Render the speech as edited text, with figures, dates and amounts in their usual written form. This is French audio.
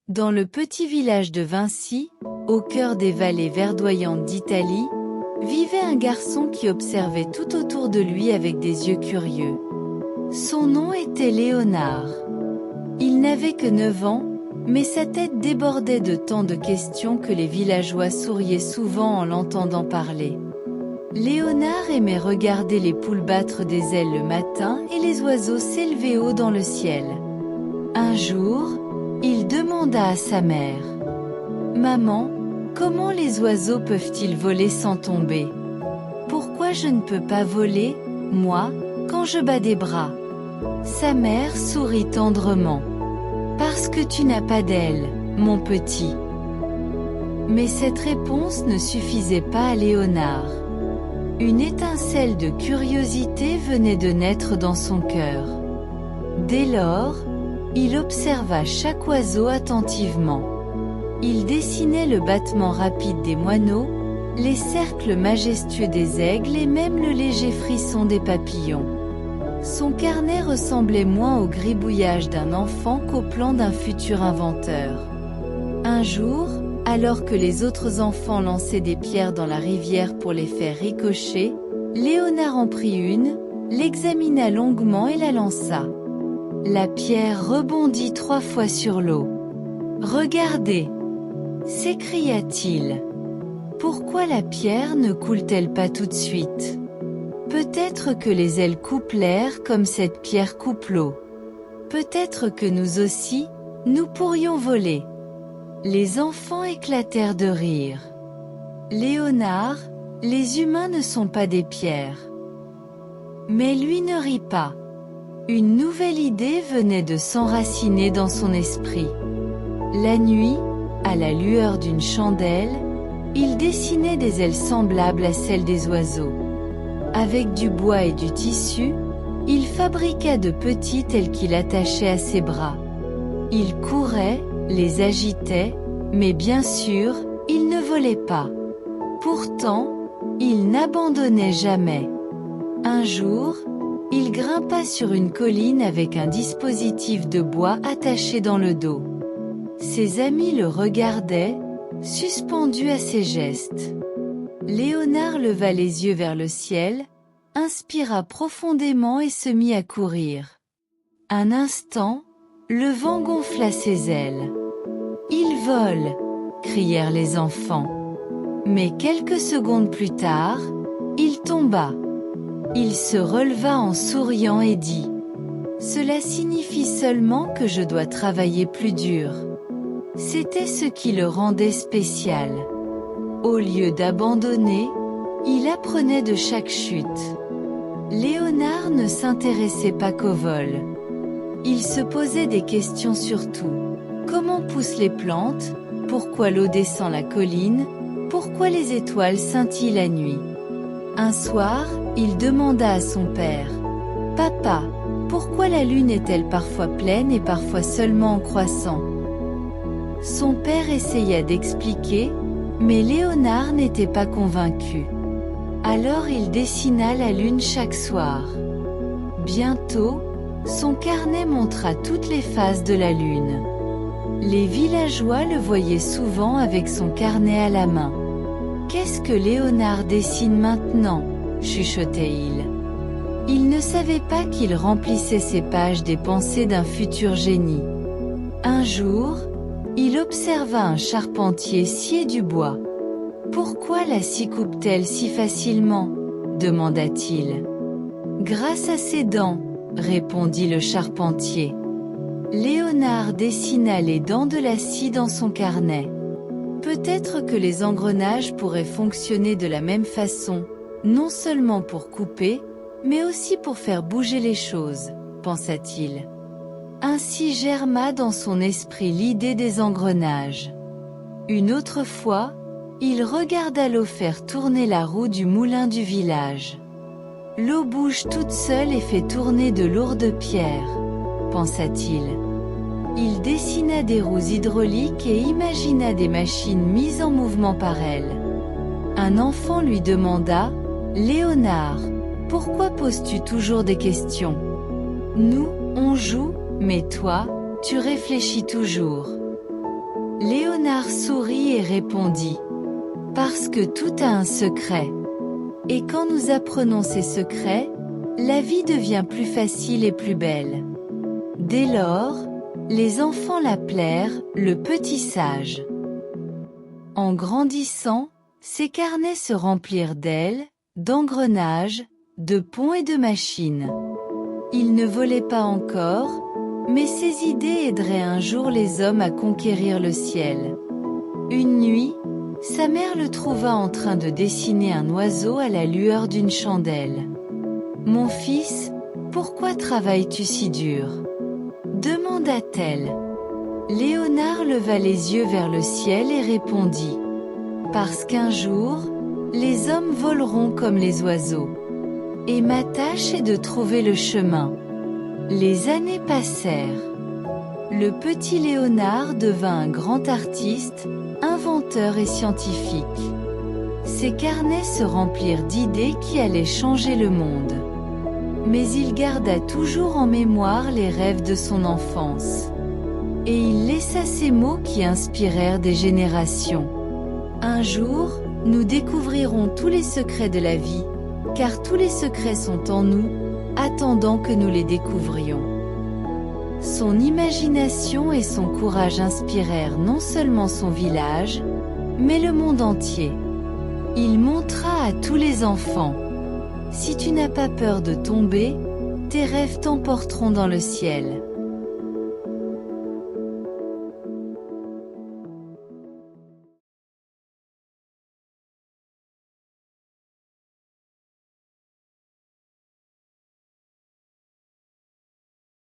Dans le petit village de Vinci, au cœur des vallées verdoyantes d'Italie, vivait un garçon qui observait tout autour de lui avec des yeux curieux. Son nom était Léonard. Il n'avait que 9 ans, mais sa tête débordait de tant de questions que les villageois souriaient souvent en l'entendant parler. Léonard aimait regarder les poules battre des ailes le matin et les oiseaux s'élever haut dans le ciel. Un jour, il demanda à sa mère: « Maman, comment les oiseaux peuvent-ils voler sans tomber? Pourquoi je ne peux pas voler, moi, quand je bats des bras ?» Sa mère sourit tendrement. « Parce que tu n'as pas d'ailes, mon petit. » Mais cette réponse ne suffisait pas à Léonard. Une étincelle de curiosité venait de naître dans son cœur. Dès lors, il observa chaque oiseau attentivement. Il dessinait le battement rapide des moineaux, les cercles majestueux des aigles et même le léger frisson des papillons. Son carnet ressemblait moins au gribouillage d'un enfant qu'au plan d'un futur inventeur. Un jour, alors que les autres enfants lançaient des pierres dans la rivière pour les faire ricocher, Léonard en prit une, l'examina longuement et la lança. La pierre rebondit 3 fois sur l'eau. « Regardez !» s'écria-t-il. « Pourquoi la pierre ne coule-t-elle pas tout de suite? Peut-être que les ailes coupent l'air comme cette pierre coupe l'eau. Peut-être que nous aussi, nous pourrions voler. » Les enfants éclatèrent de rire. « Léonard, les humains ne sont pas des pierres. » Mais lui ne rit pas. Une nouvelle idée venait de s'enraciner dans son esprit. La nuit, à la lueur d'une chandelle, il dessinait des ailes semblables à celles des oiseaux. Avec du bois et du tissu, il fabriqua de petites ailes qu'il attachait à ses bras. Il courait, les agitait, mais bien sûr, il ne volait pas. Pourtant, il n'abandonnait jamais. Un jour, il grimpa sur une colline avec un dispositif de bois attaché dans le dos. Ses amis le regardaient, suspendus à ses gestes. Léonard leva les yeux vers le ciel, inspira profondément et se mit à courir. Un instant, le vent gonfla ses ailes. « Il vole !» crièrent les enfants. Mais quelques secondes plus tard, il tomba. Il se releva en souriant et dit: « Cela signifie seulement que je dois travailler plus dur. » C'était ce qui le rendait spécial. Au lieu d'abandonner, il apprenait de chaque chute. Léonard ne s'intéressait pas qu'au vol. Il se posait des questions sur tout. Comment poussent les plantes? Pourquoi l'eau descend la colline? Pourquoi les étoiles scintillent la nuit? Un soir, il demanda à son père: « Papa, pourquoi la lune est-elle parfois pleine et parfois seulement en croissant ?» Son père essaya d'expliquer, mais Léonard n'était pas convaincu. Alors il dessina la lune chaque soir. Bientôt, son carnet montra toutes les phases de la lune. Les villageois le voyaient souvent avec son carnet à la main. « Qu'est-ce que Léonard dessine maintenant ?» chuchotait-il. Il ne savait pas qu'il remplissait ses pages des pensées d'un futur génie. Un jour, il observa un charpentier scier du bois. « Pourquoi la scie coupe-t-elle si facilement ?» demanda-t-il. « Grâce à ses dents », répondit le charpentier. Léonard dessina les dents de la scie dans son carnet. Peut-être que les engrenages pourraient fonctionner de la même façon, non seulement pour couper, mais aussi pour faire bouger les choses, pensa-t-il. Ainsi germa dans son esprit l'idée des engrenages. Une autre fois, il regarda l'eau faire tourner la roue du moulin du village. L'eau bouge toute seule et fait tourner de lourdes pierres, pensa-t-il. Il dessina des roues hydrauliques et imagina des machines mises en mouvement par elles. Un enfant lui demanda: « Léonard, pourquoi poses-tu toujours des questions? Nous, on joue, mais toi, tu réfléchis toujours. » Léonard sourit et répondit. Parce que tout a un secret. Et quand nous apprenons ces secrets, la vie devient plus facile et plus belle. Dès lors, les enfants l'appelèrent le petit sage. En grandissant, ses carnets se remplirent d'ailes, d'engrenages, de ponts et de machines. Il ne volait pas encore, mais ses idées aideraient un jour les hommes à conquérir le ciel. Une nuit, sa mère le trouva en train de dessiner un oiseau à la lueur d'une chandelle. « Mon fils, pourquoi travailles-tu si dur ?» demanda-t-elle. Léonard leva les yeux vers le ciel et répondit. « Parce qu'un jour, les hommes voleront comme les oiseaux. Et ma tâche est de trouver le chemin. » Les années passèrent. Le petit Léonard devint un grand artiste, inventeur et scientifique. Ses carnets se remplirent d'idées qui allaient changer le monde. Mais il garda toujours en mémoire les rêves de son enfance. Et il laissa ces mots qui inspirèrent des générations. Un jour, nous découvrirons tous les secrets de la vie, car tous les secrets sont en nous, attendant que nous les découvrions. Son imagination et son courage inspirèrent non seulement son village, mais le monde entier. Il montra à tous les enfants. Si tu n'as pas peur de tomber, tes rêves t'emporteront dans le ciel.